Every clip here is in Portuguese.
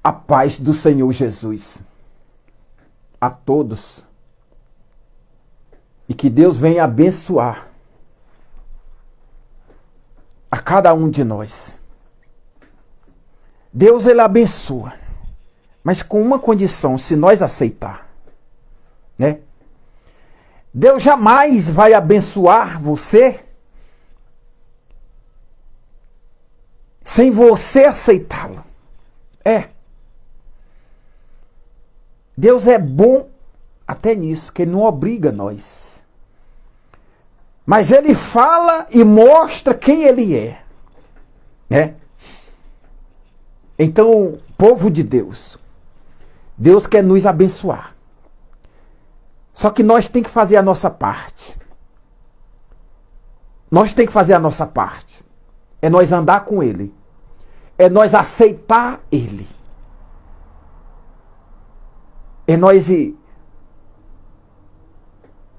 A paz do Senhor Jesus a todos. E que Deus venha abençoar a cada um de nós. Deus, ele abençoa, mas com uma condição: se nós aceitar, né? Deus jamais vai abençoar você sem você aceitá-lo. Deus é bom até nisso, que ele não obriga nós. Mas ele fala e mostra quem ele é, né? Então, povo de Deus, Deus quer nos abençoar. Só que nós temos que fazer a nossa parte. Nós temos que fazer a nossa parte. É nós andar com ele. É nós aceitar ele. É nós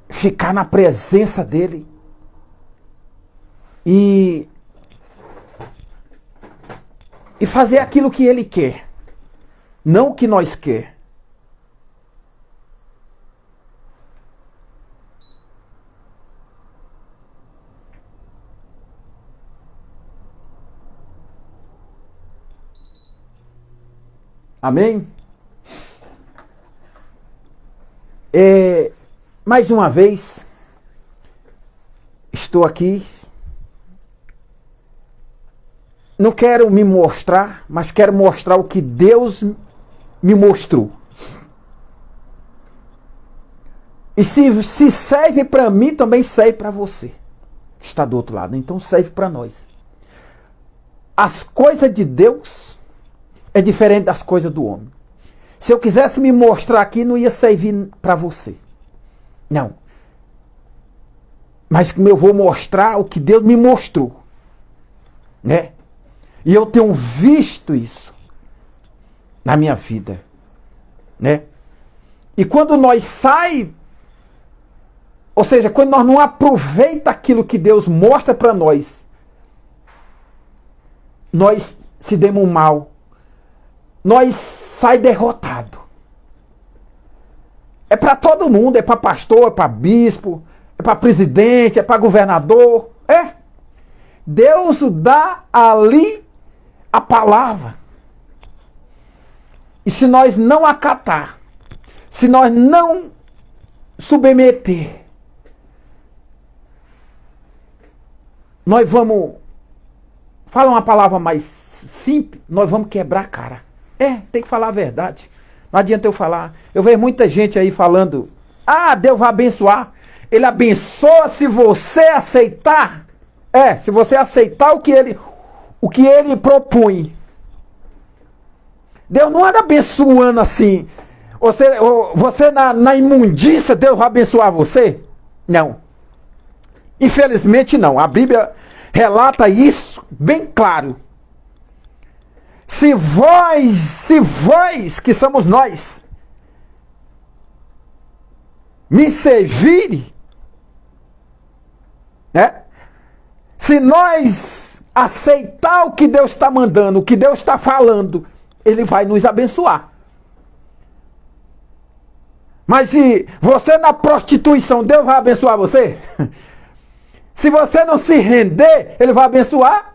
ficar na presença dele. E fazer aquilo que ele quer. Não o que nós quer. Amém? Mais uma vez, estou aqui. Não quero me mostrar, mas quero mostrar o que Deus me mostrou. E se serve para mim, também serve para você, que está do outro lado. Então serve para nós. As coisas de Deus é diferente das coisas do homem. Se eu quisesse me mostrar aqui, não ia servir para você. Não. Mas como eu vou mostrar o que Deus me mostrou, né? E eu tenho visto isso na minha vida, né? E quando nós sai, ou seja, quando nós não aproveita aquilo que Deus mostra para nós se demos mal. Nós sai derrotado. É para todo mundo, é para pastor, é para bispo, é para presidente, é para governador. Deus dá ali a palavra. E se nós não acatar, se nós não submeter, nós vamos, fala uma palavra mais simples, nós vamos quebrar a cara. Tem que falar a verdade. Não adianta eu falar. Eu vejo muita gente aí falando: Deus vai abençoar. Ele abençoa se você aceitar. Se você aceitar o que ele propõe. Deus não anda abençoando assim. Você na imundícia, Deus vai abençoar você? Não. Infelizmente não. A Bíblia relata isso bem claro. Se vós, que somos nós, me servirem, né? Se nós aceitar o que Deus está mandando, o que Deus está falando, ele vai nos abençoar. Mas se você na prostituição, Deus vai abençoar você? Se você não se render, ele vai abençoar?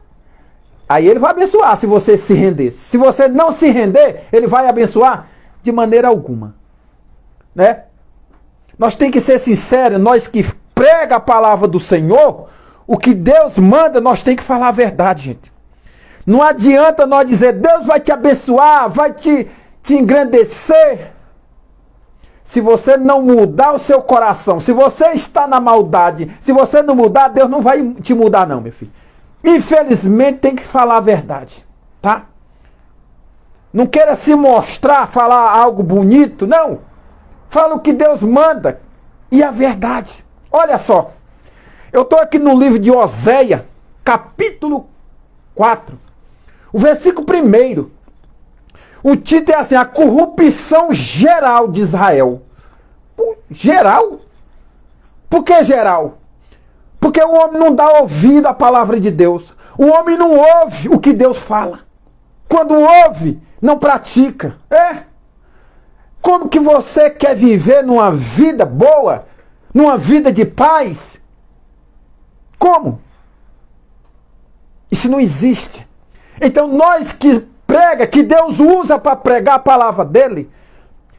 Aí ele vai abençoar se você se render. Se você não se render, ele vai abençoar? De maneira alguma. Né? Nós temos que ser sinceros, nós que prega a palavra do Senhor, o que Deus manda, nós temos que falar a verdade, gente. Não adianta nós dizer: Deus vai te abençoar, vai te engrandecer. Se você não mudar o seu coração, se você está na maldade, se você não mudar, Deus não vai te mudar não, meu filho. Infelizmente tem que falar a verdade, tá? Não queira se mostrar, falar algo bonito, não. Fala o que Deus manda e a verdade. Olha só, eu estou aqui no livro de Oséias, capítulo 4, o versículo 1. O título é assim: a corrupção geral de Israel. Geral? Por que geral? Porque o homem não dá ouvido à palavra de Deus. O homem não ouve o que Deus fala. Quando ouve, não pratica. Como que você quer viver numa vida boa, numa vida de paz? Como? Isso não existe. Então nós que prega, que Deus usa para pregar a palavra dele,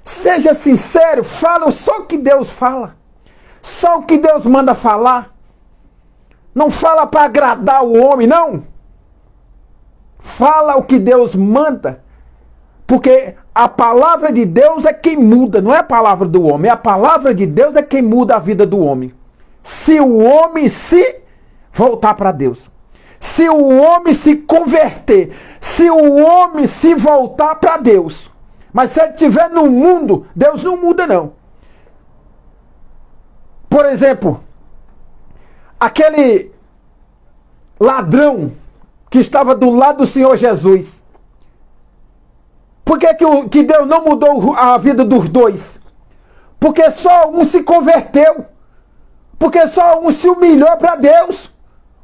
seja sincero, fala só o que Deus fala. Só o que Deus manda falar. Não fala para agradar o homem, não. Fala o que Deus manda. Porque a palavra de Deus é quem muda, não é a palavra do homem. A palavra de Deus é quem muda a vida do homem. Se o homem se voltar para Deus. Se o homem se converter. Se o homem se voltar para Deus. Mas se ele estiver no mundo, Deus não muda, não. Por exemplo, aquele ladrão que estava do lado do Senhor Jesus. Por que Deus não mudou a vida dos dois? Porque só um se converteu. Porque só um se humilhou para Deus.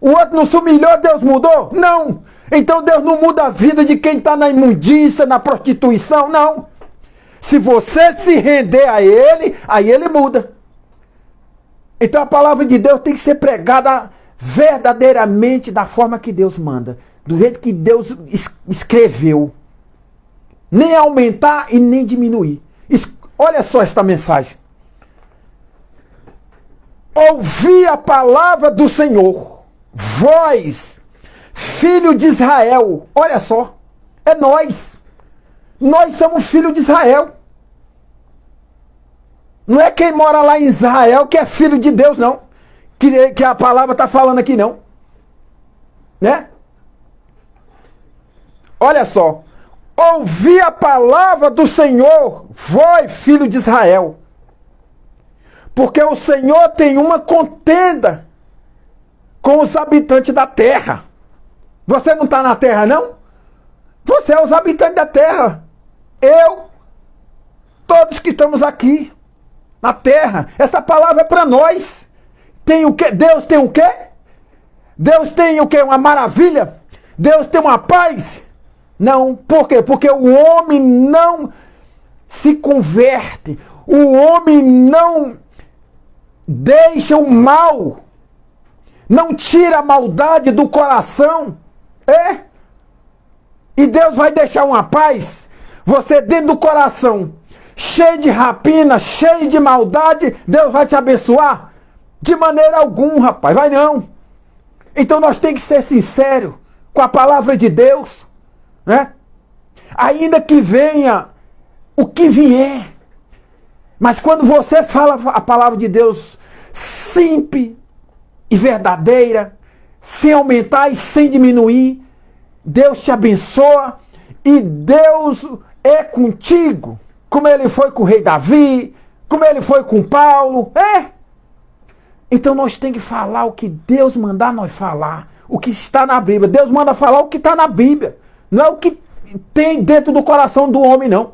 O outro não se humilhou, Deus mudou? Não. Então Deus não muda a vida de quem está na imundícia, na prostituição, não. Se você se render a Ele, aí Ele muda. Então a palavra de Deus tem que ser pregada verdadeiramente da forma que Deus manda. Do jeito que Deus escreveu. Nem aumentar e nem diminuir. Olha só esta mensagem. Ouvi a palavra do Senhor, vós, filho de Israel. Olha só, é nós. Nós somos filho de Israel. Não é quem mora lá em Israel que é filho de Deus, não. Que a palavra está falando aqui, não. Né? Olha só. Ouvi a palavra do Senhor, vós, filho de Israel. Porque o Senhor tem uma contenda com os habitantes da terra. Você não está na terra, não? Você é os habitantes da terra. Eu, todos que estamos aqui na terra. Essa palavra é para nós. Tem o quê? Deus tem o quê? Deus tem o quê? Uma maravilha? Deus tem uma paz? Não. Por quê? Porque o homem não se converte. O homem não deixa o mal. Não tira a maldade do coração. E Deus vai deixar uma paz. Você dentro do coração, cheio de rapina, cheio de maldade, Deus vai te abençoar? De maneira alguma, rapaz. Vai não. Então nós temos que ser sinceros com a palavra de Deus. Né? Ainda que venha o que vier. Mas quando você fala a palavra de Deus simples e verdadeira, sem aumentar e sem diminuir, Deus te abençoa e Deus é contigo. Como ele foi com o rei Davi, como ele foi com Paulo. Então nós temos que falar o que Deus mandar nós falar. O que está na Bíblia. Deus manda falar o que está na Bíblia. Não é o que tem dentro do coração do homem, não.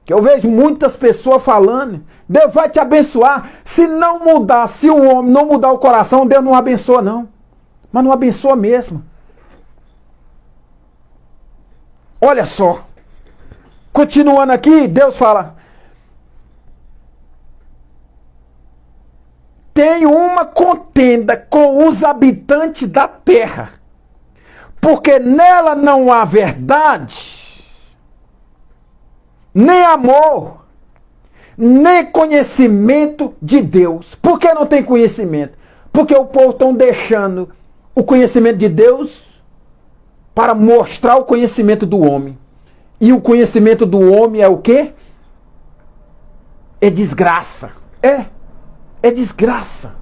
Que eu vejo muitas pessoas falando, Deus vai te abençoar. Se não mudar, se o homem não mudar o coração, Deus não abençoa, não. Mas não abençoa mesmo. Olha só. Continuando aqui, Deus fala: tem uma contenda com os habitantes da terra, porque nela não há verdade, nem amor, nem conhecimento de Deus. Por que não tem conhecimento? Porque o povo está deixando o conhecimento de Deus para mostrar o conhecimento do homem. E o conhecimento do homem é o quê? É desgraça. É desgraça.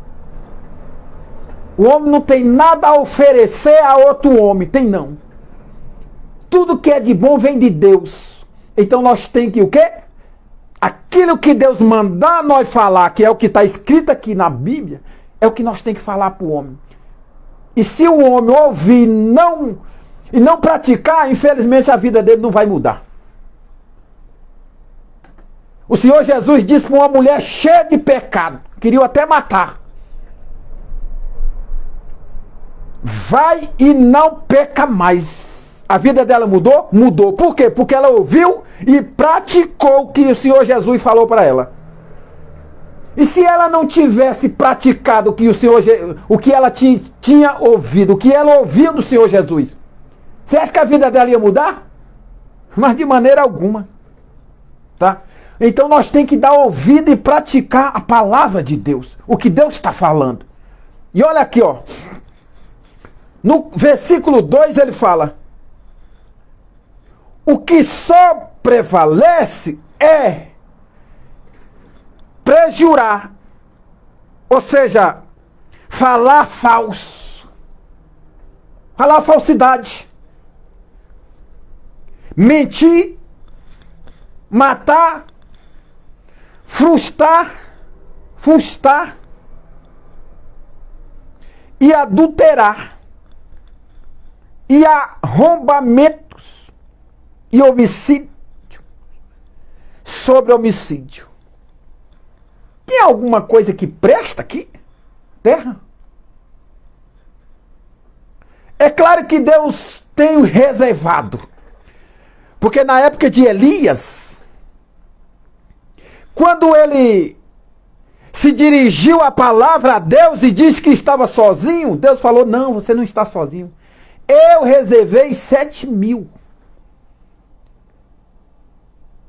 O homem não tem nada a oferecer a outro homem. Tem não. Tudo que é de bom vem de Deus. Então nós temos que o quê? Aquilo que Deus mandar nós falar, que é o que está escrito aqui na Bíblia, é o que nós temos que falar para o homem. E se o homem ouvir e não praticar, infelizmente a vida dele não vai mudar. O Senhor Jesus disse para uma mulher cheia de pecado, queria até matar: vai e não peca mais. A vida dela mudou? Mudou. Por quê? Porque ela ouviu e praticou o que o Senhor Jesus falou para ela. E se ela não tivesse praticado o que o que ela tinha ouvido, o que ela ouviu do Senhor Jesus, você acha que a vida dela ia mudar? Mas de maneira alguma. Tá? Então nós temos que dar ouvido e praticar a palavra de Deus, o que Deus está falando. E olha aqui, ó. No versículo 2 ele fala: o que só prevalece é prejurar, ou seja, falar falso, falar falsidade, mentir, matar, frustrar e adulterar, e arrombamentos e homicídio sobre homicídio. Tem alguma coisa que presta aqui? Terra? É claro que Deus tem reservado. Porque na época de Elias, quando ele se dirigiu a palavra a Deus e disse que estava sozinho, Deus falou: não, você não está sozinho. Eu reservei 7.000.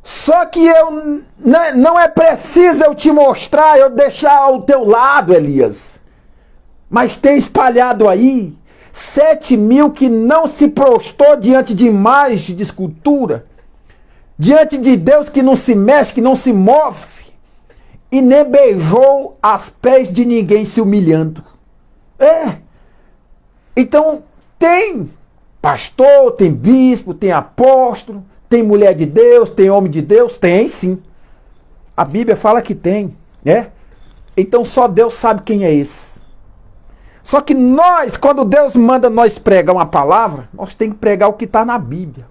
Só que não é preciso eu te mostrar, eu deixar ao teu lado, Elias. Mas tem espalhado aí 7.000 que não se prostrou diante de imagem de escultura, diante de Deus que não se mexe, que não se move, e nem beijou aos pés de ninguém se humilhando. Então tem pastor, tem bispo, tem apóstolo, tem mulher de Deus, tem homem de Deus? Tem sim. A Bíblia fala que tem, né? Então só Deus sabe quem é esse. Só que nós, quando Deus manda nós pregar uma palavra, nós temos que pregar o que está na Bíblia.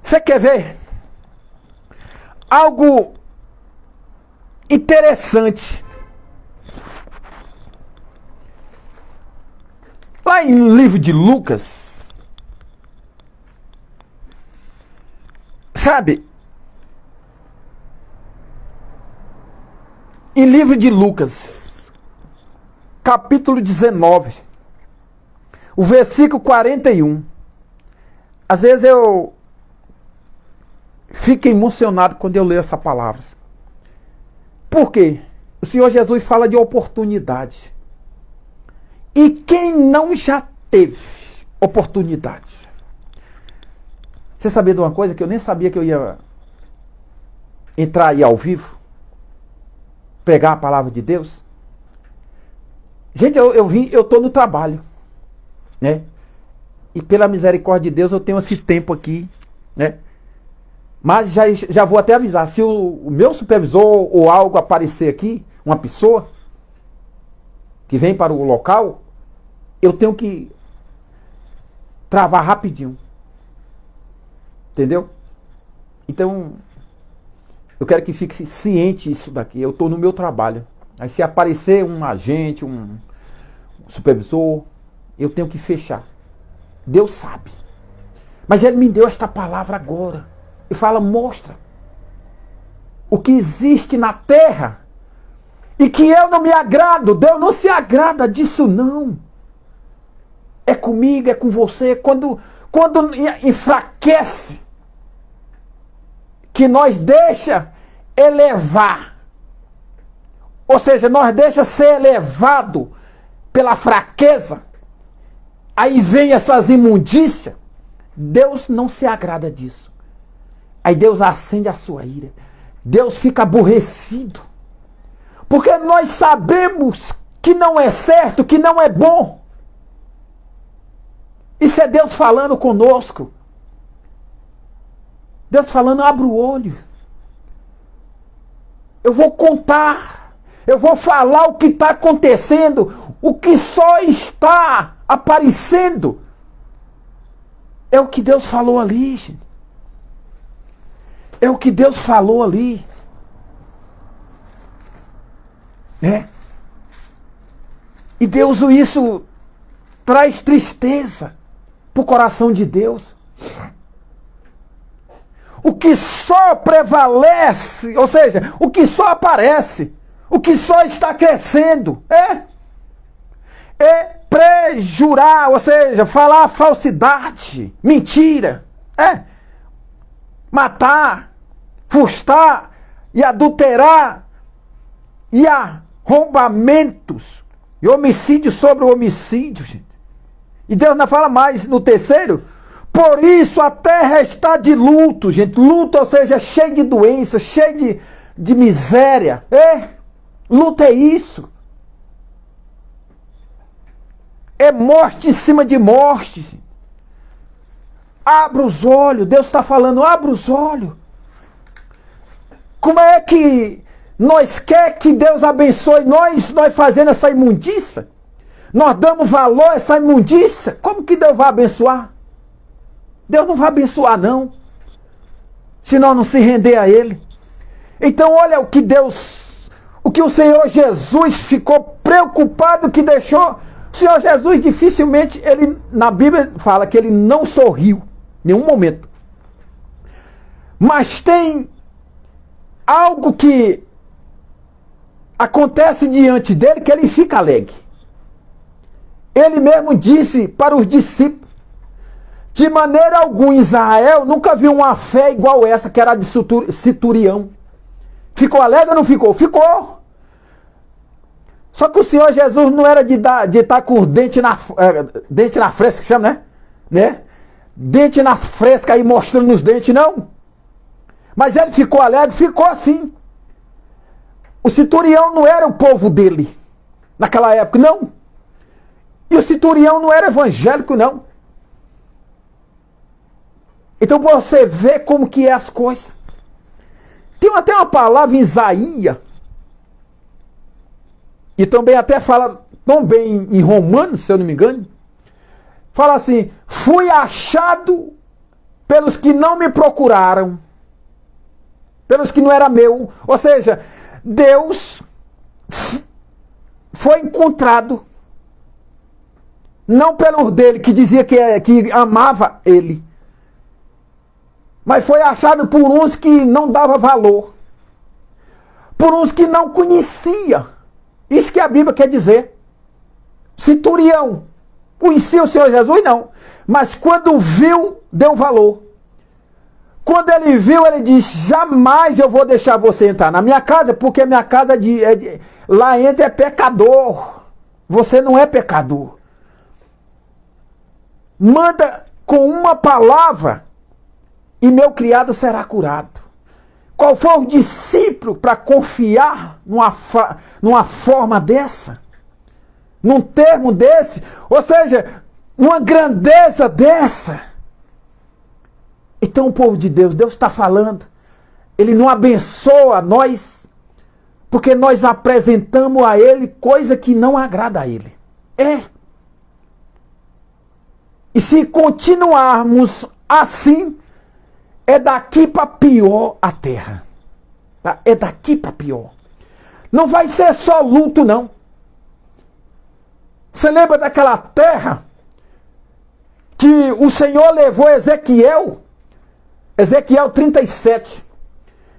Você quer ver algo interessante? Lá em livro de Lucas, sabe? Em livro de Lucas, capítulo 19, o versículo 41. Às vezes eu fico emocionado quando eu leio essa palavra. Por quê? O Senhor Jesus fala de oportunidade. E quem não já teve oportunidade? Você sabia de uma coisa que eu nem sabia que eu ia entrar aí ao vivo? Pregar a palavra de Deus? Gente, eu estou no trabalho, né? E pela misericórdia de Deus eu tenho esse tempo aqui, né? Mas já vou até avisar, se o meu supervisor ou algo aparecer aqui, uma pessoa que vem para o local, eu tenho que travar rapidinho. Entendeu? Então, eu quero que fique ciente isso daqui. Eu estou no meu trabalho. Aí se aparecer um agente, um supervisor, eu tenho que fechar. Deus sabe. Mas Ele me deu esta palavra agora. E fala, mostra o que existe na terra. E que eu não me agrado. Deus não se agrada disso não. É comigo, é com você. Quando enfraquece, que nós deixa elevar. Ou seja, nós deixa ser elevado pela fraqueza. Aí vem essas imundícias. Deus não se agrada disso. Aí Deus acende a sua ira. Deus fica aborrecido. Porque nós sabemos que não é certo, que não é bom. Isso é Deus falando conosco. Deus falando, abre o olho. Eu vou contar. Eu vou falar o que está acontecendo. O que só está aparecendo. É o que Deus falou ali, gente. É o que Deus falou ali. Né? E Deus isso traz tristeza. para o coração de Deus. O que só prevalece, ou seja, o que só aparece, o que só está crescendo, é prejurar, ou seja, falar falsidade, mentira, matar, furtar e adulterar e arrombamentos e homicídio sobre o homicídio, gente. E Deus não fala mais no terceiro. Por isso a terra está de luto, gente. Luto, ou seja, cheio de doença, cheio de miséria. Luto é isso. É morte em cima de morte. Gente. Abra os olhos. Deus está falando, abra os olhos. Como é que nós quer que Deus abençoe nós fazendo essa imundícia? Nós damos valor a essa imundícia? Como que Deus vai abençoar? Deus não vai abençoar, não. Se nós não se render a Ele. Então, olha o que o Senhor Jesus ficou preocupado que deixou. O Senhor Jesus dificilmente, ele na Bíblia fala que ele não sorriu em nenhum momento. Mas tem algo que acontece diante dele que ele fica alegre. Ele mesmo disse para os discípulos: de maneira alguma Israel nunca viu uma fé igual essa, que era de Centurião. Ficou alegre ou não ficou? Ficou. Só que o Senhor Jesus não era de estar com dente na fresca, que chama, né? Dente nas frescas aí mostrando nos dentes, não. Mas ele ficou alegre? Ficou assim. O Centurião não era o povo dele naquela época, não. E o Centurião não era evangélico, não. Então você vê como que é as coisas. Tem até uma palavra em Isaías, e também até fala tão bem em Romanos, se eu não me engano. Fala assim: fui achado pelos que não me procuraram, pelos que não era meu. Ou seja, Deus foi encontrado não pelos dele, que dizia que amava ele, mas foi achado por uns que não dava valor, por uns que não conhecia. Isso que a Bíblia quer dizer. Centurião conhecia o Senhor Jesus? Não. Mas quando viu, deu valor. Quando ele viu, ele disse: jamais eu vou deixar você entrar na minha casa, porque a minha casa lá entra é pecador. Você não é pecador. Manda com uma palavra e meu criado será curado. Qual foi o discípulo para confiar numa forma dessa? Num termo desse? Ou seja, uma grandeza dessa? Então o povo de Deus está falando. Ele não abençoa nós porque nós apresentamos a Ele coisa que não agrada a Ele. E se continuarmos assim, é daqui para pior a terra. Tá? É daqui para pior. Não vai ser só luto, não. Você lembra daquela terra que o Senhor levou Ezequiel 37.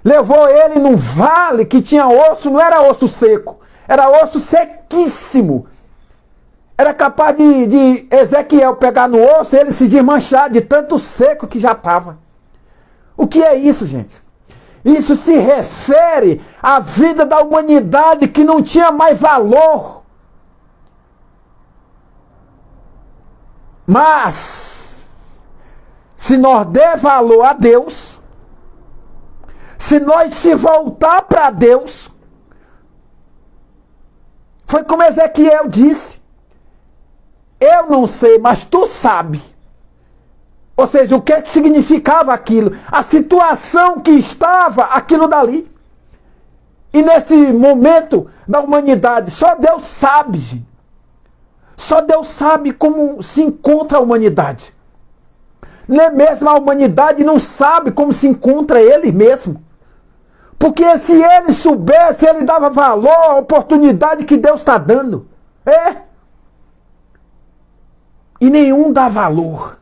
Levou ele num vale que tinha osso, não era osso seco, era osso sequíssimo. Era capaz de Ezequiel pegar no osso e ele se desmanchar de tanto seco que já estava. O que é isso, gente? Isso se refere à vida da humanidade que não tinha mais valor. Mas, se nós der valor a Deus, se nós se voltar para Deus, foi como Ezequiel disse: eu não sei, mas tu sabe. Ou seja, o que significava aquilo? A situação que estava aquilo dali. E nesse momento da humanidade, só Deus sabe, gente. Só Deus sabe como se encontra a humanidade. Nem mesmo a humanidade não sabe como se encontra ele mesmo. Porque se ele soubesse, ele dava valor à oportunidade que Deus está dando. E nenhum dá valor.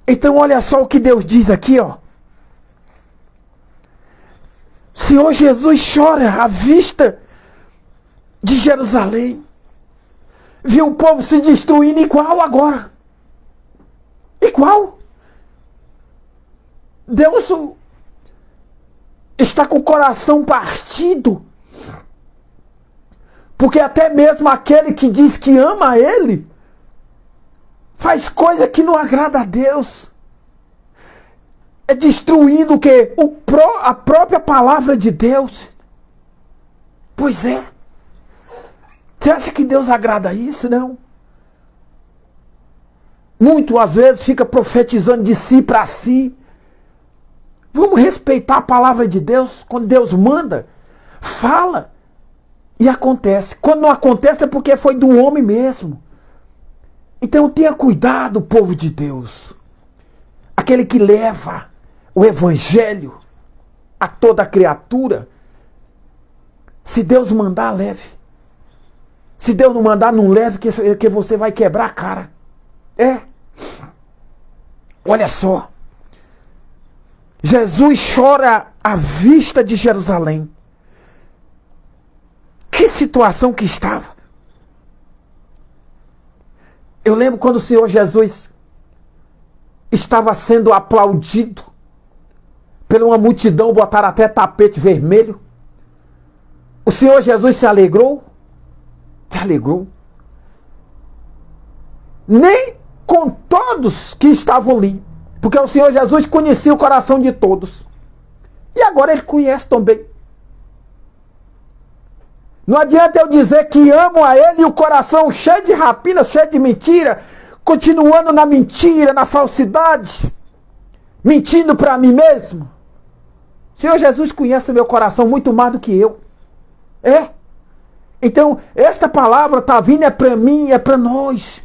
Então olha só o que Deus diz aqui, ó. Senhor Jesus chora à vista de Jerusalém. Viu o povo se destruindo igual agora. Igual. Deus está com o coração partido. Porque até mesmo aquele que diz que ama Ele faz coisa que não agrada a Deus. É destruindo o quê? A própria palavra de Deus. Pois é. Você acha que Deus agrada a isso? Não. Muito às vezes fica profetizando de si para si. Vamos respeitar a palavra de Deus. Quando Deus manda, fala e acontece. Quando não acontece é porque foi do homem mesmo. Então tenha cuidado, povo de Deus. Aquele que leva o evangelho a toda criatura. Se Deus mandar, leve. Se Deus não mandar, não leve, que você vai quebrar a cara. É. Olha só. Jesus chora à vista de Jerusalém. Que situação que estava. Eu lembro quando o Senhor Jesus estava sendo aplaudido por uma multidão, botaram até tapete vermelho. O Senhor Jesus se alegrou? Se alegrou. Nem com todos que estavam ali. Porque o Senhor Jesus conhecia o coração de todos. E agora Ele conhece também. Não adianta eu dizer que amo a Ele e o coração cheio de rapina, cheio de mentira, continuando na mentira, na falsidade, mentindo para mim mesmo. O Senhor Jesus conhece o meu coração muito mais do que eu. É. Então, esta palavra está vindo, é para mim, é para nós.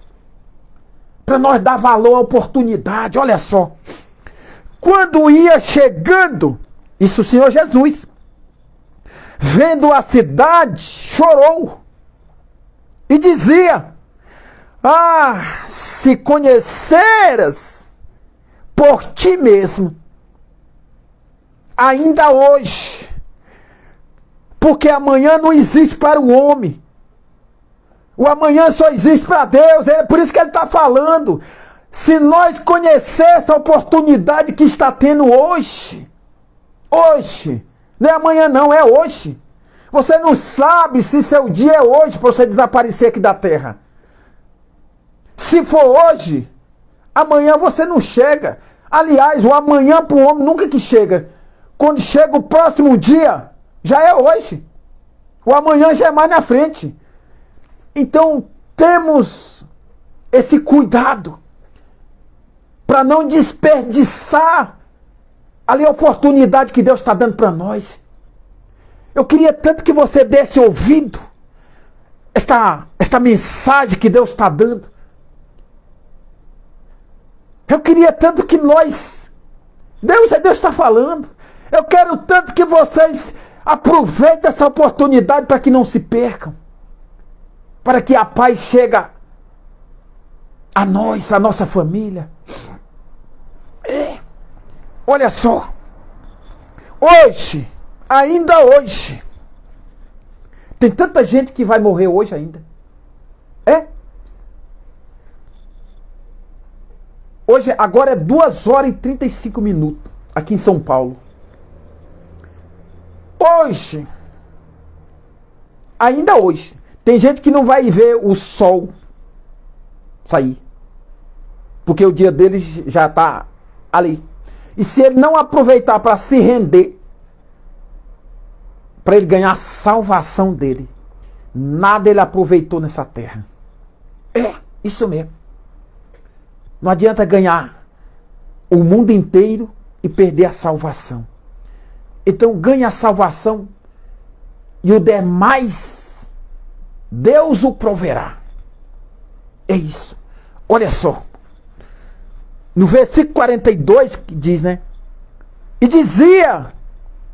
Para nós dar valor à oportunidade. Olha só. Quando ia chegando, isso o Senhor Jesus, vendo a cidade, chorou. E dizia: ah, se conheceras por ti mesmo, ainda hoje, porque amanhã não existe para o homem. O amanhã só existe para Deus. É por isso que ele está falando. Se nós conhecêssemos a oportunidade que está tendo hoje. Hoje. Não é amanhã não, é hoje. Você não sabe se seu dia é hoje para você desaparecer aqui da terra. Se for hoje, amanhã você não chega. Aliás, o amanhã para o homem nunca que chega. Quando chega o próximo dia, já é hoje. O amanhã já é mais na frente. Então, temos esse cuidado para não desperdiçar ali a oportunidade que Deus está dando para nós. Eu queria tanto que você desse ouvido esta mensagem que Deus está dando. Eu queria tanto que nós... Deus está falando. Eu quero tanto que vocês aproveitem essa oportunidade para que não se percam. Para que a paz chegue a nós, a nossa família. É. Olha só. Hoje, ainda hoje, tem tanta gente que vai morrer hoje ainda. É? Hoje, agora é 2h35 aqui em São Paulo. Hoje, ainda hoje, tem gente que não vai ver o sol sair. Porque o dia dele já está ali. E se ele não aproveitar para se render, para ele ganhar a salvação dele, nada ele aproveitou nessa terra. É, isso mesmo. Não adianta ganhar o mundo inteiro e perder a salvação. Então ganhe a salvação e o demais Deus o proverá. É isso. Olha só. No versículo 42 que diz, né? E dizia: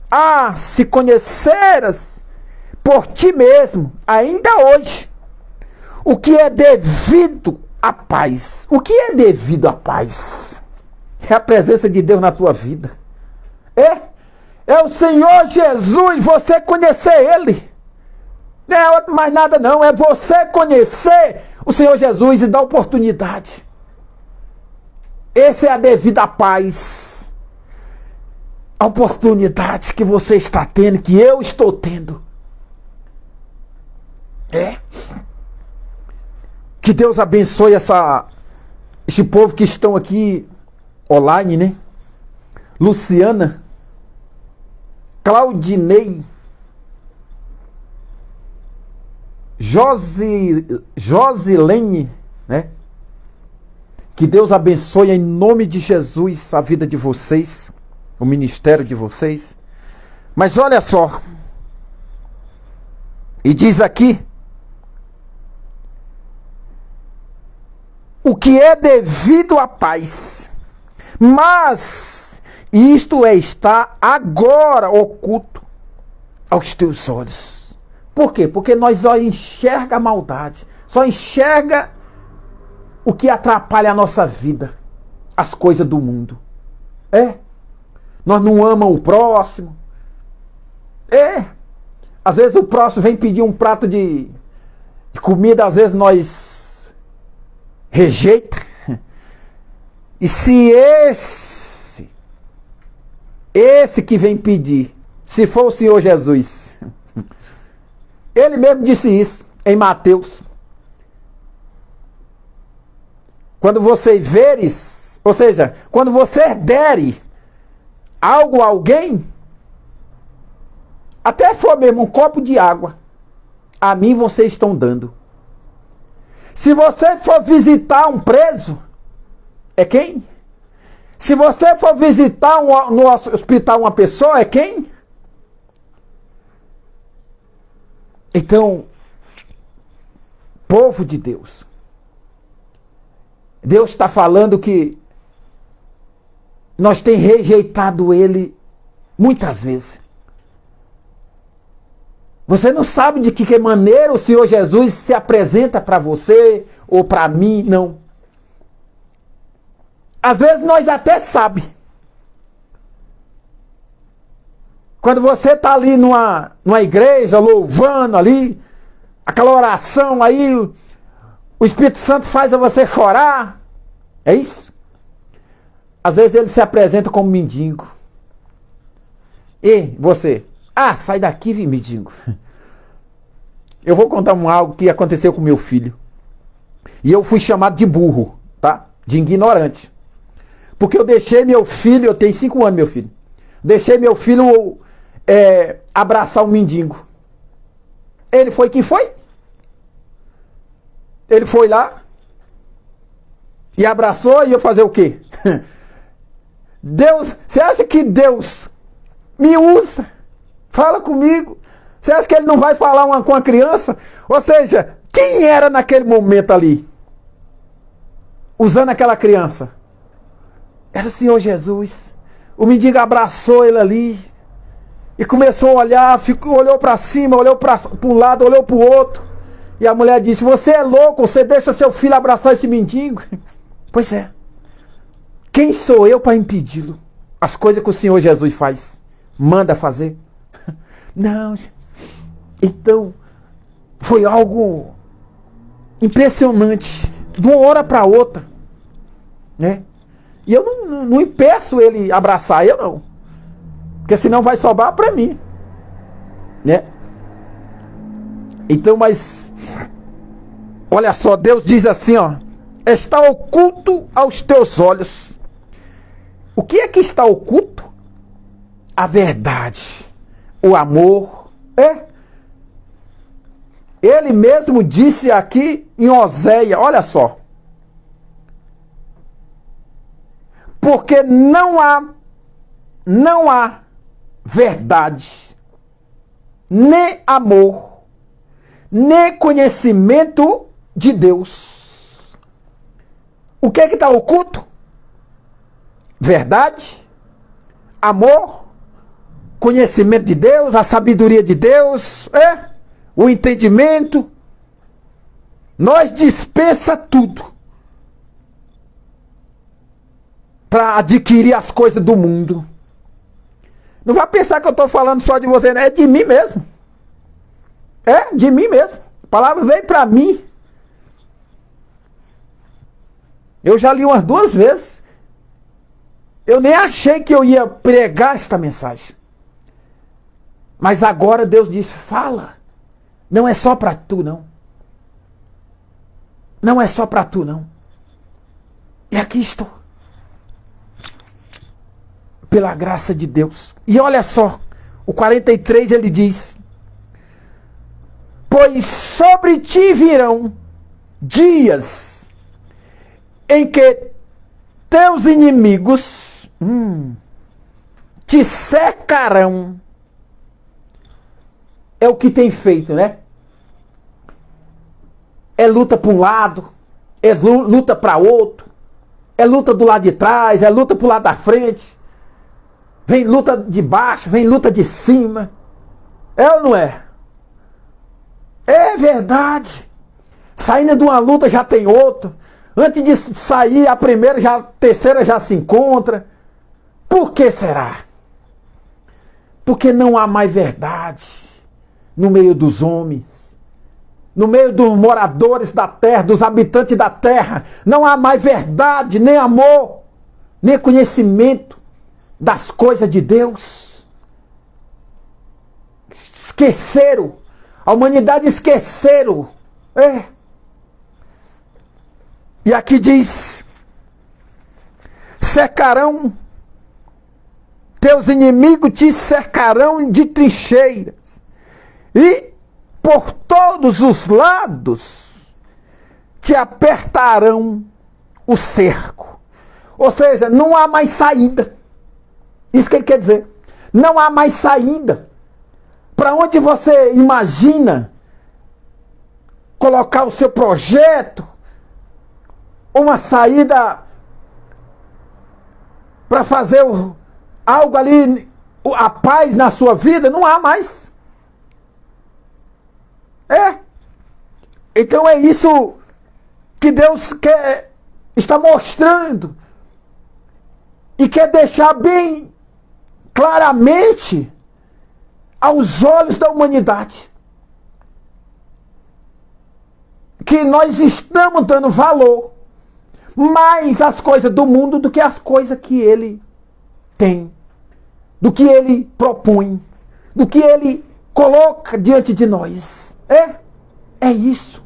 ah, se conheceras por ti mesmo, ainda hoje, o que é devido à paz. O que é devido à paz? É a presença de Deus na tua vida. É o Senhor Jesus, você conhecer Ele. Não é mais nada não, é você conhecer o Senhor Jesus e dar oportunidade. Essa é a devida paz. A oportunidade que você está tendo, que eu estou tendo. Que Deus abençoe este povo que estão aqui online, né? Luciana, Claudinei, Josilene, né? Que Deus abençoe em nome de Jesus a vida de vocês, o ministério de vocês. Mas olha só, e diz aqui, o que é devido à paz, mas isto está agora oculto aos teus olhos. Por quê? Porque nós só enxerga a maldade, só enxerga o que atrapalha a nossa vida, as coisas do mundo. Nós não amamos o próximo. Às vezes o próximo vem pedir um prato de comida, às vezes nós rejeita. E se esse que vem pedir, se for o Senhor Jesus, Ele mesmo disse isso em Mateus. Quando vocês veres, ou seja, quando você dere algo a alguém, até for mesmo um copo de água, a mim vocês estão dando. Se você for visitar um preso, é quem? Se você for visitar no hospital uma pessoa, é quem? Então, povo de Deus, Deus está falando que nós temos rejeitado Ele muitas vezes. Você não sabe de que maneira o Senhor Jesus se apresenta para você ou para mim, não. Às vezes nós até sabemos. Quando você está ali numa igreja, louvando ali, aquela oração aí, o Espírito Santo faz você chorar. É isso? Às vezes ele se apresenta como mendigo. E você? Ah, sai daqui, mendigo. Eu vou contar algo que aconteceu com meu filho. E eu fui chamado de burro, tá? De ignorante. Porque eu deixei meu filho, eu tenho 5 anos, meu filho. Deixei meu filho abraçar um mendigo. Ele foi quem foi? Ele foi lá e abraçou e eu fazer o quê? Deus, você acha que Deus me usa? Fala comigo. Você acha que ele não vai falar com a criança? Ou seja, quem era naquele momento ali? Usando aquela criança? Era o Senhor Jesus. O mendigo abraçou ele ali e começou a olhar, olhou para cima, olhou para um lado, olhou para o outro. E a mulher disse: você é louco, você deixa seu filho abraçar esse mendigo? Pois é. Quem sou eu para impedi-lo? As coisas que o Senhor Jesus faz, manda fazer? Não. Então, foi algo impressionante, de uma hora para outra, né? E eu não impeço ele abraçar, eu não. Porque senão vai sobrar para mim, né? Então, mas olha só, Deus diz assim, ó: está oculto aos teus olhos. O que é que está oculto? A verdade, o amor. Ele mesmo disse aqui em Oséias, olha só. Porque não há verdade, nem amor, nem conhecimento de Deus. O que é que está oculto? Verdade, amor, conhecimento de Deus, a sabedoria de Deus, o entendimento. Nós dispensa tudo. para adquirir as coisas do mundo. Não vai pensar que eu estou falando só de você, né? É de mim mesmo. É de mim mesmo. A palavra veio para mim. Eu já li umas 2 vezes. Eu nem achei que eu ia pregar esta mensagem. Mas agora Deus disse, fala. Não é só para tu, não. Não é só para tu, não. E aqui estou. Pela graça de Deus. E olha só, o 43 ele diz, pois sobre ti virão dias em que teus inimigos te cercarão. É o que tem feito, né? É luta para um lado, é luta para outro, é luta do lado de trás, é luta para o lado da frente, vem luta de baixo, vem luta de cima. É ou não é? É verdade. Saindo de uma luta já tem outra. Antes de sair a primeira, já a terceira já se encontra. Por que será? Porque não há mais verdade no meio dos homens, no meio dos moradores da terra, dos habitantes da terra. Não há mais verdade, nem amor, nem conhecimento das coisas de Deus. Esqueceram. A humanidade esqueceram. É. E aqui diz, cercarão, teus inimigos te cercarão de trincheiras, e por todos os lados te apertarão o cerco. Ou seja, não há mais saída. Isso que ele quer dizer. Não há mais saída. Para onde você imagina colocar o seu projeto, uma saída para fazer algo ali, a paz na sua vida, não há mais. É. Então é isso que Deus está mostrando e quer deixar bem claramente aos olhos da humanidade que nós estamos dando valor mais às coisas do mundo do que às coisas que ele tem, do que ele propõe, do que ele coloca diante de nós. É isso.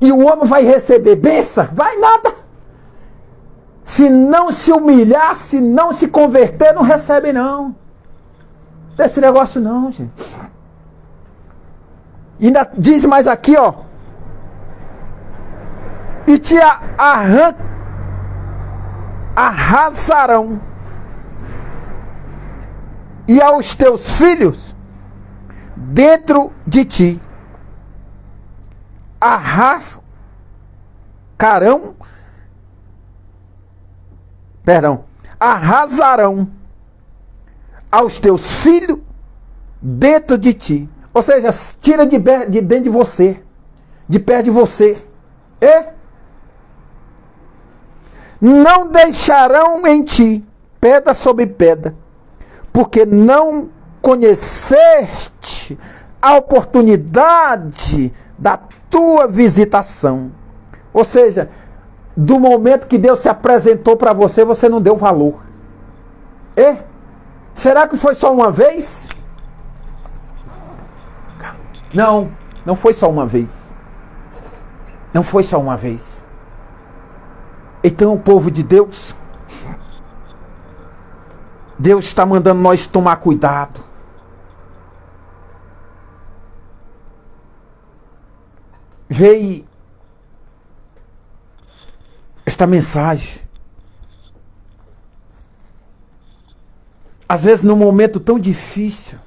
E o homem vai receber bênção? Vai nada. Se não se humilhar, se não se converter, não recebe não. Desse negócio não, gente. E ainda diz mais aqui, ó. E te arrasarão, e aos teus filhos dentro de ti arrasarão aos teus filhos dentro de ti. Ou seja, tira de dentro de você, de perto de você. Não deixarão em ti pedra sobre pedra, porque não conheceste a oportunidade da tua visitação. Ou seja, do momento que Deus se apresentou para você, você não deu valor. Será que foi só uma vez? Não, não foi só uma vez. Não foi só uma vez. Então, o povo de Deus, Deus está mandando nós tomar cuidado. Veio esta mensagem. Às vezes, num momento tão difícil.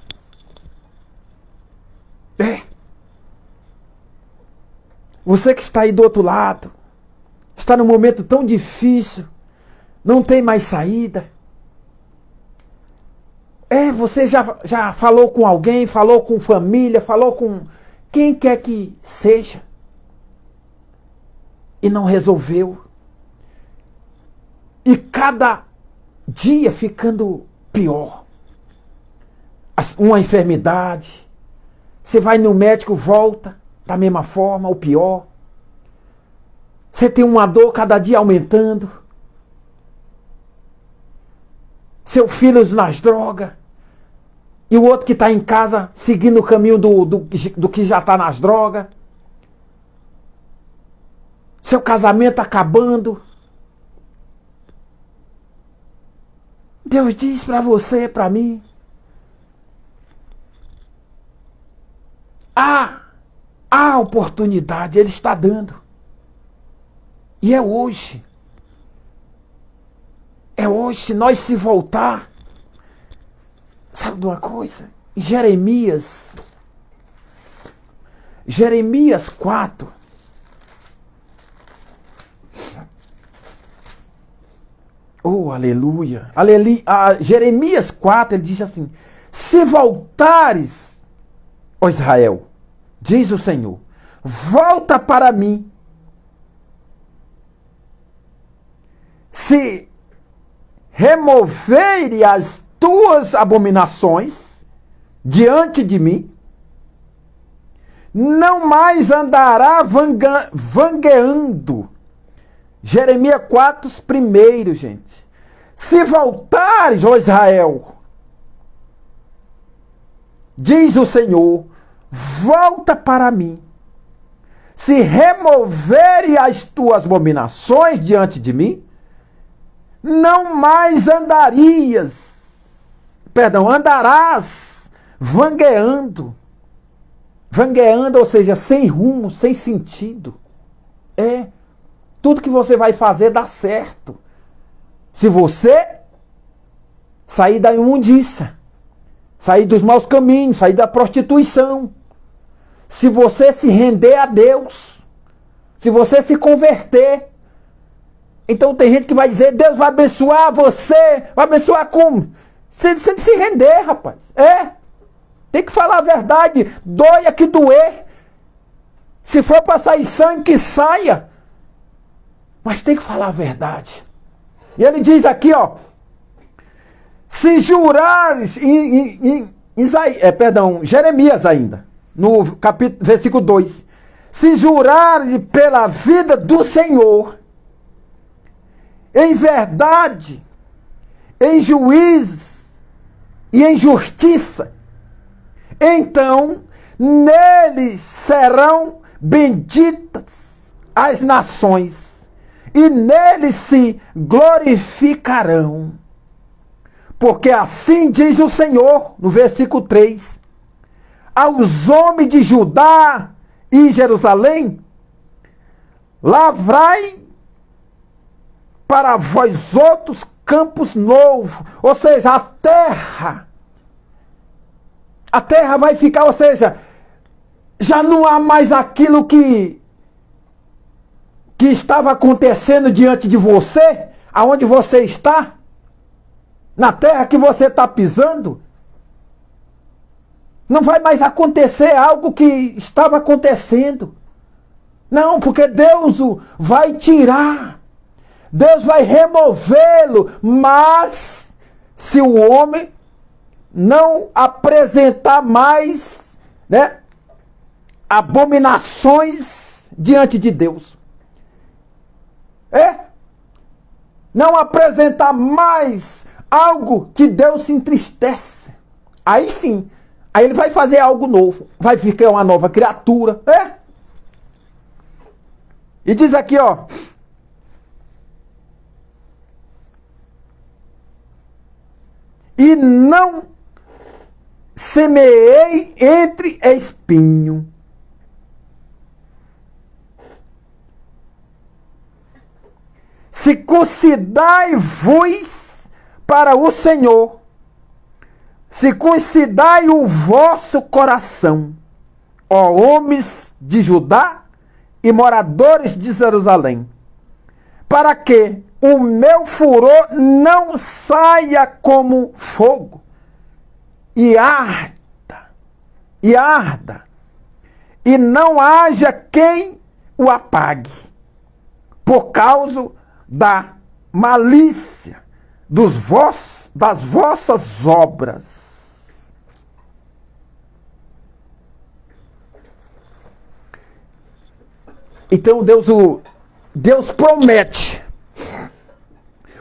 Você que está aí do outro lado, está num momento tão difícil, não tem mais saída. Você já falou com alguém, falou com família, falou com quem quer que seja, e não resolveu. E cada dia ficando pior. Uma enfermidade. Você vai no médico, volta da mesma forma, ou pior. Você tem uma dor cada dia aumentando. Seu filho nas drogas. E o outro que está em casa seguindo o caminho do que já está nas drogas. Seu casamento acabando. Deus diz para você, para mim. Há oportunidade, Ele está dando. E é hoje. É hoje, se nós se voltar. Sabe de uma coisa? Jeremias 4. Oh, aleluia. Jeremias 4, ele diz assim: se voltares, ó Israel, diz o Senhor, volta para mim. Se removeres as tuas abominações diante de mim, não mais andará vangueando. Jeremias 4, primeiro, gente. Se voltares, ó Israel, diz o Senhor, volta para mim. Se removeres as tuas abominações diante de mim, não mais andarás vangueando. Vangueando, ou seja, sem rumo, sem sentido. Tudo que você vai fazer dá certo. Se você sair da imundícia, sair dos maus caminhos, sair da prostituição, se você se render a Deus, se você se converter. Então tem gente que vai dizer, Deus vai abençoar você, vai abençoar como? Você se render, rapaz. Tem que falar a verdade, doia que doer. Se for para sair sangue, que saia. Mas tem que falar a verdade. E ele diz aqui, ó, se jurares, Jeremias ainda, no versículo 2, se jurares pela vida do Senhor, em verdade, em juízes e em justiça, então neles serão benditas as nações, e neles se glorificarão. Porque assim diz o Senhor, no versículo 3, aos homens de Judá e Jerusalém, lavrai para vós outros campos novos, ou seja, a terra vai ficar, ou seja, já não há mais aquilo que estava acontecendo diante de você, aonde você está, na terra que você está pisando. Não vai mais acontecer algo que estava acontecendo. Não, porque Deus o vai tirar. Deus vai removê-lo, mas se o homem não apresentar mais, abominações diante de Deus. Não apresentar mais algo que Deus se entristece. Aí sim, aí ele vai fazer algo novo. Vai ficar uma nova criatura. E diz aqui, ó. E não semeei entre espinho. Circuncidai-vos para o Senhor, circuncidai o vosso coração, ó homens de Judá e moradores de Jerusalém, para que o meu furor não saia como fogo, e arda, e não haja quem o apague, por causa da malícia das vossas obras. Então Deus promete.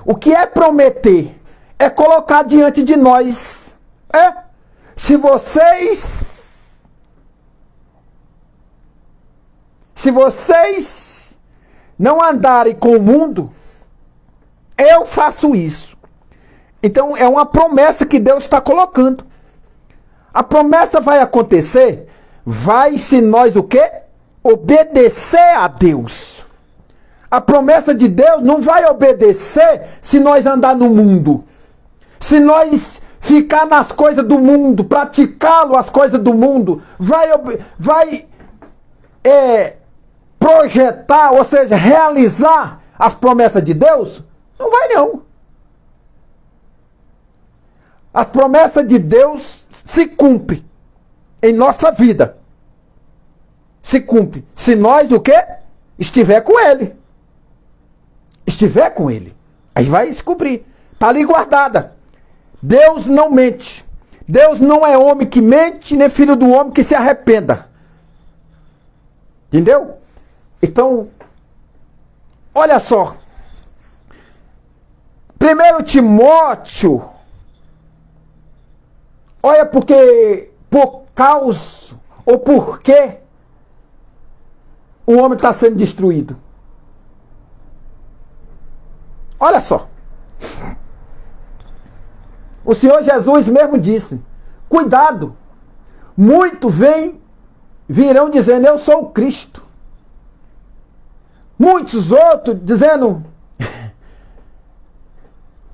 O que é prometer? É colocar diante de nós. Se vocês não andarem com o mundo, eu faço isso. Então é uma promessa que Deus está colocando. A promessa vai acontecer, vai se nós o quê? Obedecer a Deus. A promessa de Deus não vai obedecer se nós andar no mundo. Se nós ficar nas coisas do mundo, praticá-lo as coisas do mundo, vai projetar, ou seja, realizar as promessas de Deus? Não vai não. As promessas de Deus se cumprem em nossa vida. Se cumpre. Se nós o quê? Estiver com Ele. Estiver com Ele. Aí vai se cumprir. Está ali guardada. Deus não mente. Deus não é homem que mente, nem filho do homem que se arrependa. Entendeu? Então, olha só. 1 Timóteo. Olha porque, por causa, ou porque o homem está sendo destruído. Olha só. O Senhor Jesus mesmo disse, cuidado, muitos virão dizendo, eu sou o Cristo. Muitos outros dizendo,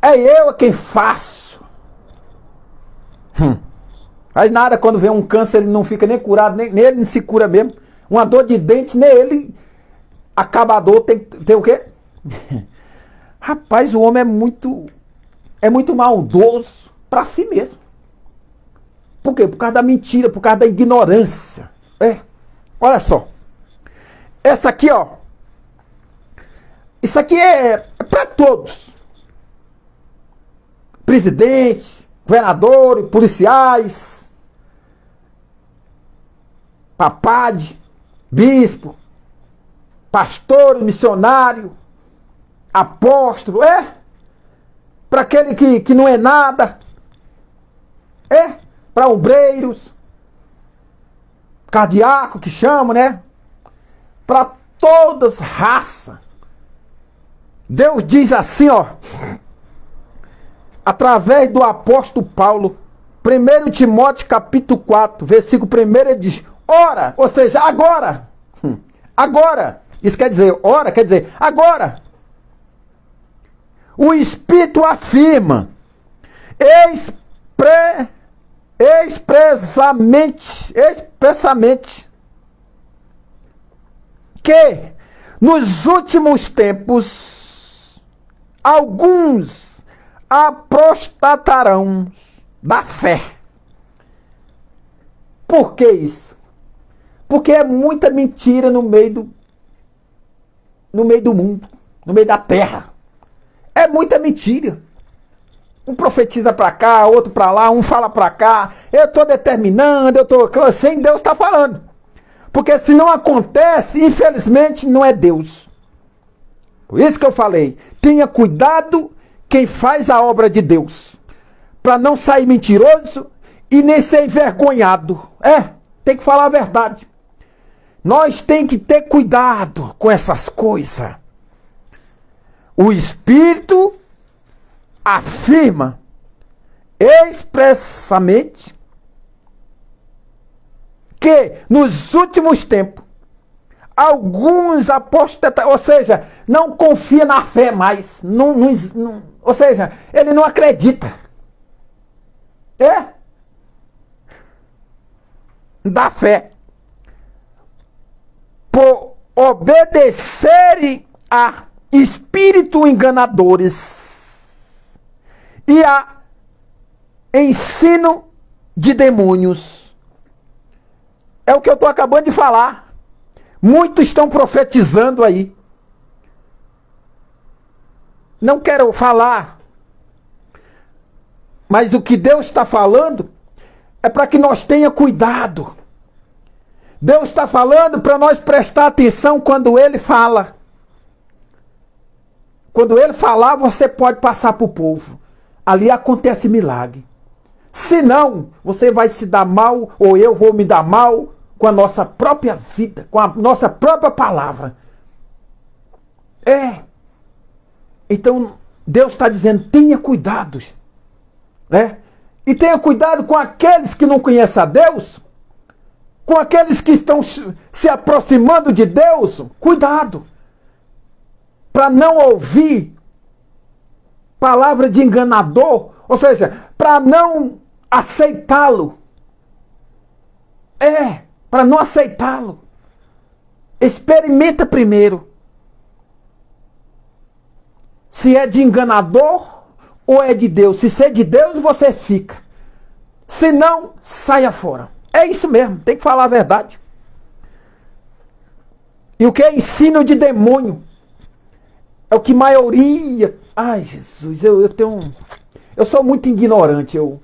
é eu quem faço. Mas nada, quando vem um câncer, ele não fica nem curado, nem ele não se cura mesmo. Uma dor de dente, nem ele, acabador, tem o quê? Rapaz, o homem é muito maldoso para si mesmo. Por quê? Por causa da mentira, por causa da ignorância. Olha só. Essa aqui, ó. Isso aqui é para todos. Presidente, governador, policiais, papade, bispo, pastor, missionário, apóstolo, para aquele que não é nada, para obreiros, cardiaco que chama, né? Para todas raças. Deus diz assim, ó, através do apóstolo Paulo, 1 Timóteo capítulo 4, versículo 1, ele diz, ora, ou seja, agora, isso quer dizer, ora, quer dizer, agora, o Espírito afirma, expressamente, que nos últimos tempos, alguns apostatarão da fé. Por que isso? Porque é muita mentira no meio do mundo, no meio da terra. É muita mentira. Um profetiza para cá, outro para lá, um fala para cá. Eu estou determinando, sem Deus está falando. Porque se não acontece, infelizmente não é Deus. Por isso que eu falei, tenha cuidado quem faz a obra de Deus, para não sair mentiroso e nem ser envergonhado. Tem que falar a verdade. Nós tem que ter cuidado com essas coisas. O Espírito afirma expressamente que nos últimos tempos alguns apóstatas, ou seja, não confia na fé mais, ou seja, ele não acredita. Da fé. Por obedecerem a espíritos enganadores e a ensino de demônios. É o que eu estou acabando de falar. Muitos estão profetizando aí. Não quero falar Mas o que Deus está falando é para que nós tenha cuidado. Deus está falando para nós prestar atenção quando Ele fala. Quando Ele falar, você pode passar para o povo. Ali acontece milagre. Se não, você vai se dar mal, ou eu vou me dar mal com a nossa própria vida, com a nossa própria palavra. Então, Deus está dizendo, tenha cuidado. Né? E tenha cuidado com aqueles que não conhecem a Deus, com aqueles que estão se aproximando de Deus. Cuidado. Para não ouvir palavra de enganador, ou seja, para não aceitá-lo. Para não aceitá-lo. Experimenta primeiro. Se é de enganador ou é de Deus. Se é de Deus, você fica. Se não, saia fora. É isso mesmo, tem que falar a verdade. E o que é ensino de demônio? É o que maioria... Ai, Jesus, eu sou muito ignorante. Eu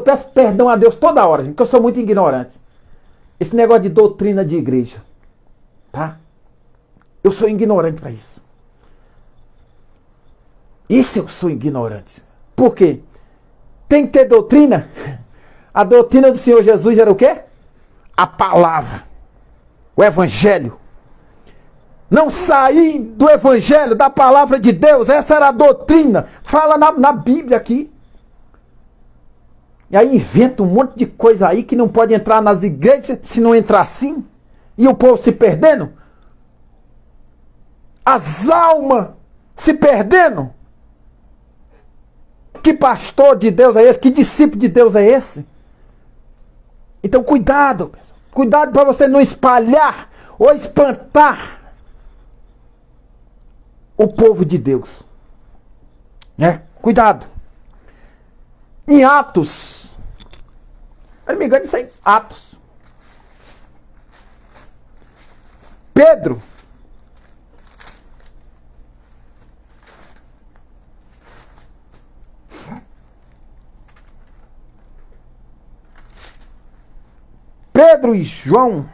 peço perdão a Deus toda hora, gente, porque eu sou muito ignorante. Esse negócio de doutrina de igreja. Tá? Eu sou ignorante para isso. Isso eu sou ignorante. Por quê? Tem que ter doutrina. A doutrina do Senhor Jesus era o quê? A palavra. O evangelho. Não sair do evangelho, da palavra de Deus. Essa era a doutrina. Fala na Bíblia aqui. E aí inventa um monte de coisa aí que não pode entrar nas igrejas se não entrar assim. E o povo se perdendo. As almas se perdendo. Que pastor de Deus é esse? Que discípulo de Deus é esse? Então cuidado. Cuidado para você não espalhar ou espantar o povo de Deus. Né? Cuidado. Em Atos. Eu não me engano, isso aí. Atos. Pedro. Pedro e João.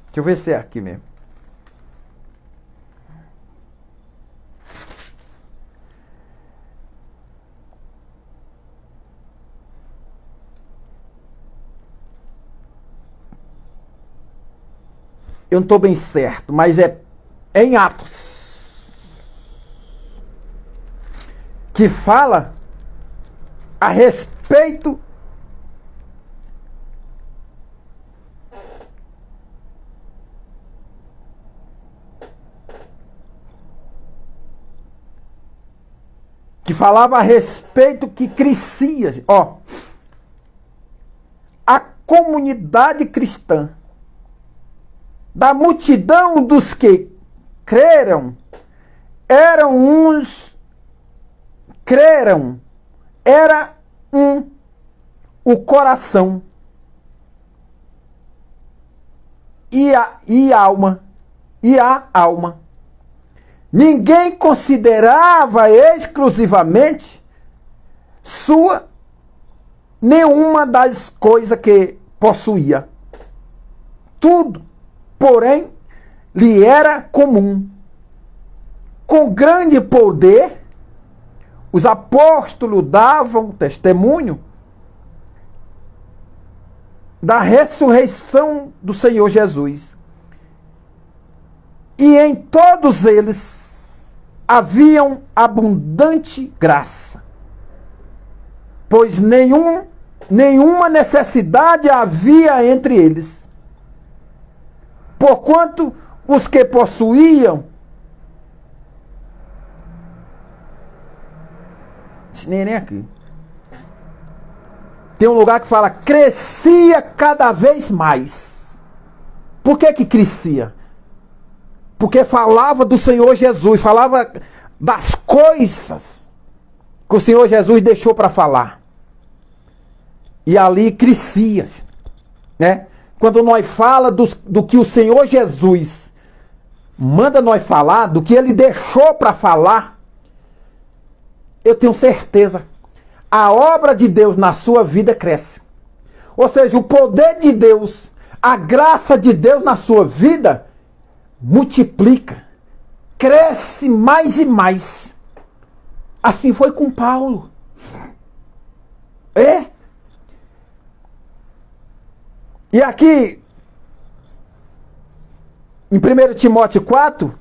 Deixa eu ver se é aqui mesmo. Eu não estou bem certo, mas é em Atos. Que fala a respeito que crescia, a comunidade cristã, da multidão dos que creram, era o coração e a alma. Ninguém considerava exclusivamente sua nenhuma das coisas que possuía. Tudo, porém, lhe era comum. Com grande poder, os apóstolos davam testemunho da ressurreição do Senhor Jesus. E em todos eles haviam abundante graça, pois nenhuma necessidade havia entre eles. Porquanto os que possuíam, nem aqui, tem um lugar que fala, crescia cada vez mais. Por que crescia? Porque falava do Senhor Jesus, falava das coisas que o Senhor Jesus deixou para falar. E ali crescia, né? Quando nós fala do que o Senhor Jesus manda nós falar, do que Ele deixou para falar, eu tenho certeza, a obra de Deus na sua vida cresce. Ou seja, o poder de Deus, a graça de Deus na sua vida multiplica, cresce mais e mais. Assim foi com Paulo. É? E aqui, em 1 Timóteo 4,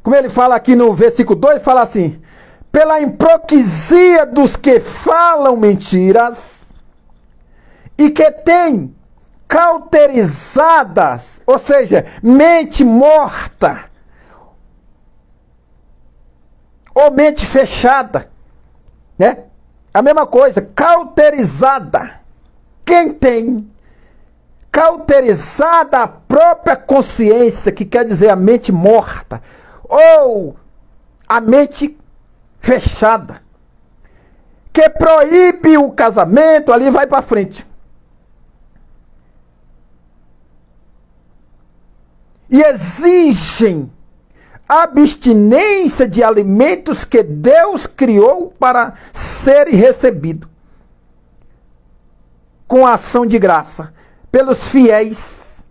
como ele fala aqui no versículo 2, ele fala assim: pela hipocrisia dos que falam mentiras e que têm cauterizadas, ou seja, mente morta ou mente fechada, né? A mesma coisa, cauterizada. Quem tem cauterizada a própria consciência, que quer dizer a mente morta, ou a mente fechada, que proíbe o casamento, ali vai para frente. E exigem abstinência de alimentos que Deus criou para serem recebidos com ação de graça pelos fiéis.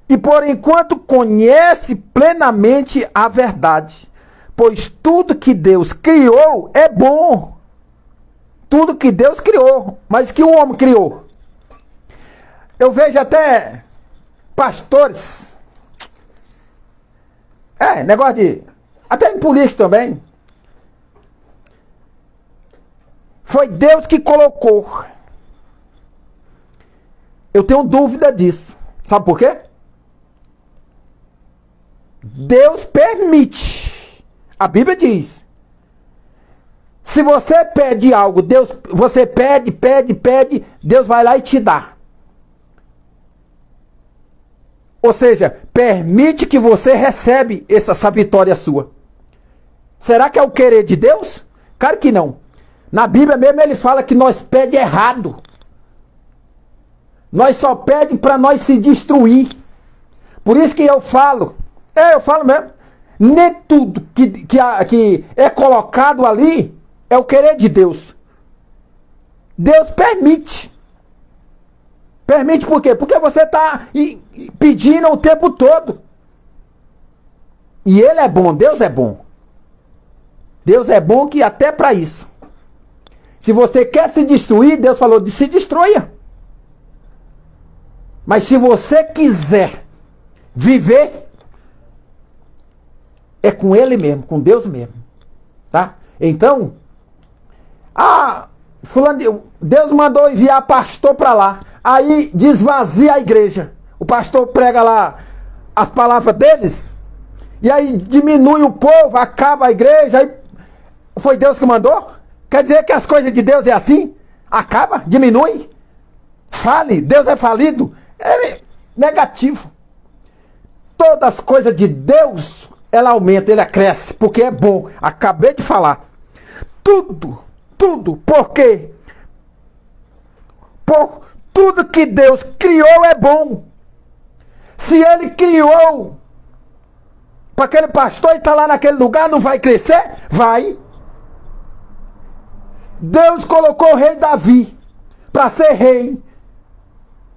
E por enquanto conhece plenamente a verdade, pois tudo que Deus criou é bom. Tudo que Deus criou, mas que o homem criou. Eu vejo até pastores, negócio de, até em política também, foi Deus que colocou. Eu tenho dúvida disso. Sabe por quê? Deus permite. A Bíblia diz: se você pede algo, você pede, Deus vai lá e te dá. Ou seja, permite que você recebe essa vitória sua. Será que é o querer de Deus? Claro que não. Na Bíblia mesmo ele fala que nós pede errado. Nós só pedimos para nós se destruir. Por isso que eu falo mesmo, nem tudo que é colocado ali é o querer de Deus. Deus permite. Permite por quê? Porque você está pedindo o tempo todo. E Ele é bom, Deus é bom. Deus é bom que até para isso. Se você quer se destruir, Deus falou de se destrua. Mas se você quiser viver, é com Ele mesmo, com Deus mesmo. Tá? Então, Deus mandou enviar pastor para lá. Aí desvazia a igreja. O pastor prega lá as palavras deles. E aí diminui o povo, acaba a igreja. Aí foi Deus que mandou? Quer dizer que as coisas de Deus é assim? Acaba, diminui. Fale, Deus é falido. É negativo. Todas as coisas de Deus, ela aumenta, ela cresce, porque é bom. Acabei de falar. Tudo. Por quê? Tudo que Deus criou é bom. Se Ele criou para aquele pastor e está lá naquele lugar, não vai crescer? Vai. Deus colocou o rei Davi para ser rei.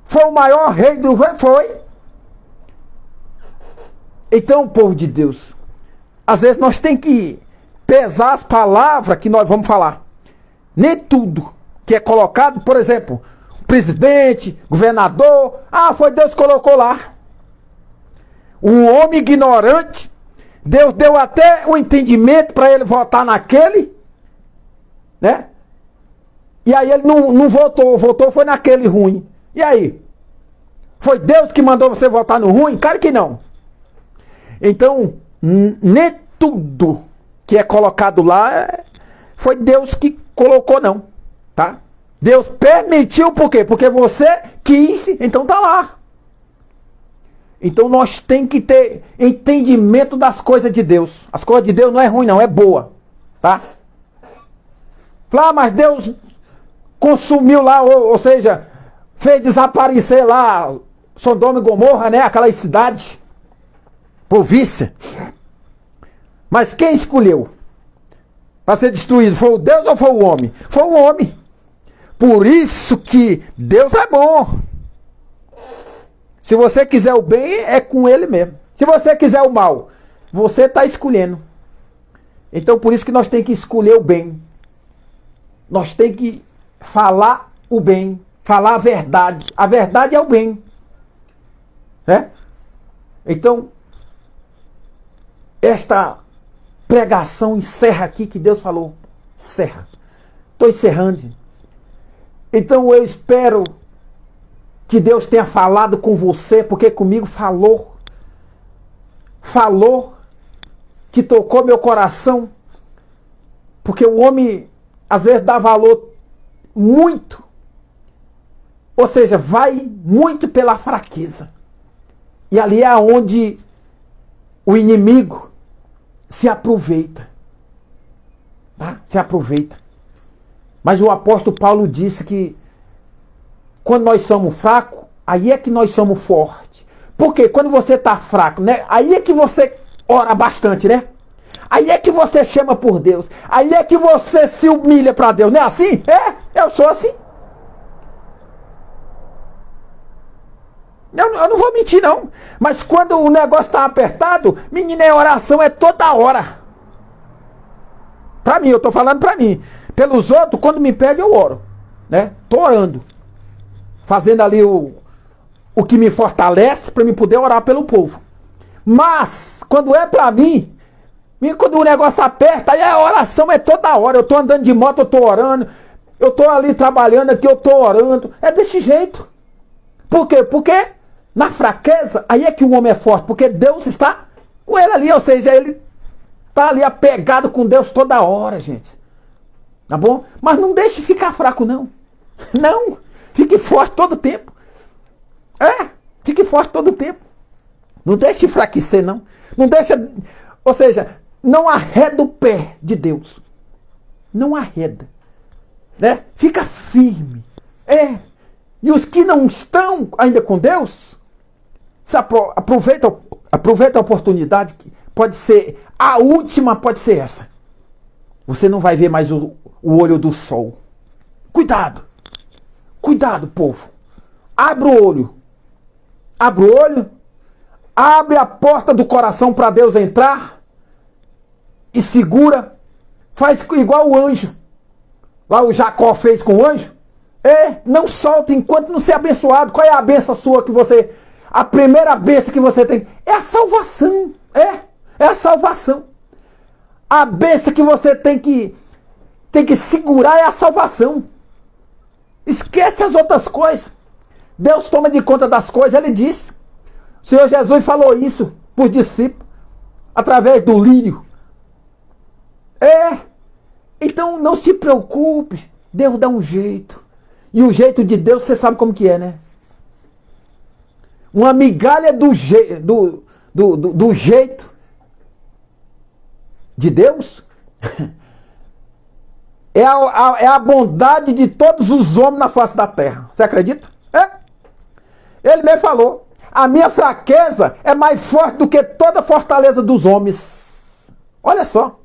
Foi o maior rei do reino, foi. Então, povo de Deus, às vezes nós temos que pesar as palavras que nós vamos falar. Nem tudo que é colocado, por exemplo, presidente, governador, foi Deus que colocou lá. Um homem ignorante, Deus deu até o entendimento para ele votar naquele, né? E aí ele não votou foi naquele ruim. E aí? Foi Deus que mandou você votar no ruim? Claro que não. Então, nem tudo que é colocado lá foi Deus que colocou, não. Tá? Deus permitiu, por quê? Porque você quis, então tá lá. Então nós temos que ter entendimento das coisas de Deus. As coisas de Deus não é ruim, não, é boa. Tá? Mas Deus consumiu lá, ou seja, fez desaparecer lá Sodoma e Gomorra, né? Aquelas cidades, por vícia. Mas quem escolheu? para ser destruído? Foi o Deus ou foi o homem? Foi o homem. Por isso que Deus é bom. Se você quiser o bem, é com ele mesmo. Se você quiser o mal, você está escolhendo. Então por isso que nós temos que escolher o bem. Nós temos que falar o bem, falar a verdade. A verdade é o bem. Né? Então, esta pregação encerra aqui que Deus falou. Encerra. Estou encerrando. Então eu espero que Deus tenha falado com você, porque comigo falou. Falou, que tocou meu coração. Porque o homem, às vezes, dá valor muito. Ou seja, vai muito pela fraqueza. E ali é onde o inimigo se aproveita. Tá? Se aproveita. Mas o apóstolo Paulo disse que quando nós somos fracos, aí é que nós somos fortes. Porque quando você está fraco, né? Aí é que você ora bastante, né? Aí é que você chama por Deus. Aí é que você se humilha para Deus. Não é assim? É, eu sou assim. Eu não vou mentir, não. Mas quando o negócio está apertado, menina, a oração é toda hora. Para mim, eu estou falando para mim. Pelos outros, quando me pede, eu oro. Né? Estou orando. Fazendo ali o que me fortalece para me poder orar pelo povo. Mas, quando é para mim, quando o negócio aperta, aí a oração é toda hora. Eu estou andando de moto, eu estou orando. Eu estou ali trabalhando aqui, eu estou orando. É desse jeito. Por quê? Porque na fraqueza, aí é que o homem é forte. Porque Deus está com ele ali. Ou seja, ele está ali apegado com Deus toda hora, gente. Tá bom? Mas não deixe ficar fraco, não. Não. Fique forte todo o tempo. Fique forte todo o tempo. Não deixe enfraquecer, não. Não deixa... Ou seja, não arreda o pé de Deus. Não arreda. Né? Fica firme. E os que não estão ainda com Deus, aproveita a oportunidade, que pode ser a última, pode ser essa. Você não vai ver mais o olho do sol. Cuidado. Cuidado, povo. Abre o olho. Abre o olho. Abre a porta do coração para Deus entrar. E segura. Faz igual o anjo. Lá o Jacó fez com o anjo. Não solta enquanto não ser abençoado. Qual é a benção sua que você... A primeira benção que você tem? É a salvação. É a salvação. A benção que você tem que segurar é a salvação. Esquece as outras coisas. Deus toma de conta das coisas. Ele disse. O Senhor Jesus falou isso para os discípulos. Através do lírio. Então não se preocupe. Deus dá um jeito. E o jeito de Deus, você sabe como que é, né? Uma migalha do jeito de Deus é a bondade de todos os homens na face da terra. Você acredita? Ele mesmo falou. A minha fraqueza é mais forte do que toda a fortaleza dos homens. Olha só.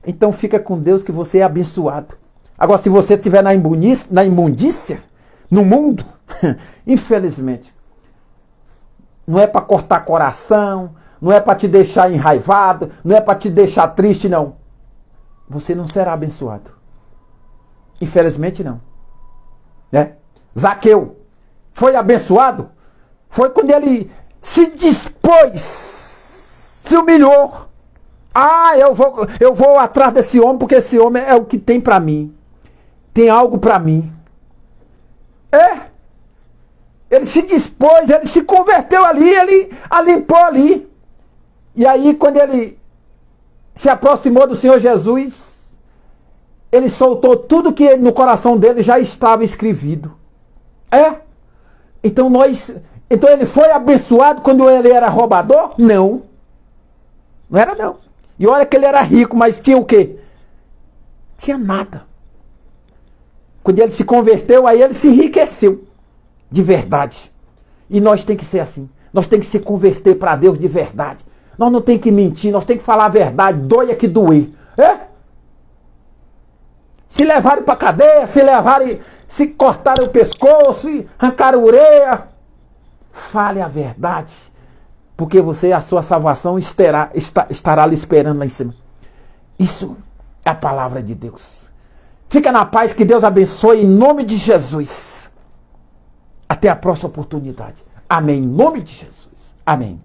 Então fica com Deus que você é abençoado. Agora, se você estiver na imundícia, no mundo, infelizmente, não é para cortar coração, não é para te deixar enraivado, não é para te deixar triste, não. Você não será abençoado. Infelizmente, não. Né? Zaqueu foi abençoado? Foi quando ele se dispôs, se humilhou. Eu vou atrás desse homem, porque esse homem é o que tem para mim. Tem algo para mim. Ele se dispôs, ele se converteu ali, ele alimpou ali. E aí, quando ele se aproximou do Senhor Jesus, ele soltou tudo que no coração dele já estava escrevido. Então ele foi abençoado quando ele era roubador? Não. Não era, não. E olha que ele era rico, mas tinha o quê? Tinha nada. Quando ele se converteu, aí ele se enriqueceu. De verdade. E nós tem que ser assim. Nós tem que se converter para Deus de verdade. Nós não tem que mentir, nós tem que falar a verdade, doia que doer. se levarem para cadeia, se cortarem o pescoço, se arrancarem a orelha, fale a verdade, porque a sua salvação estará lhe esperando lá em cima. Isso é a palavra de Deus. Fica na paz, que Deus abençoe em nome de Jesus. Até a próxima oportunidade. Amém. Em nome de Jesus. Amém.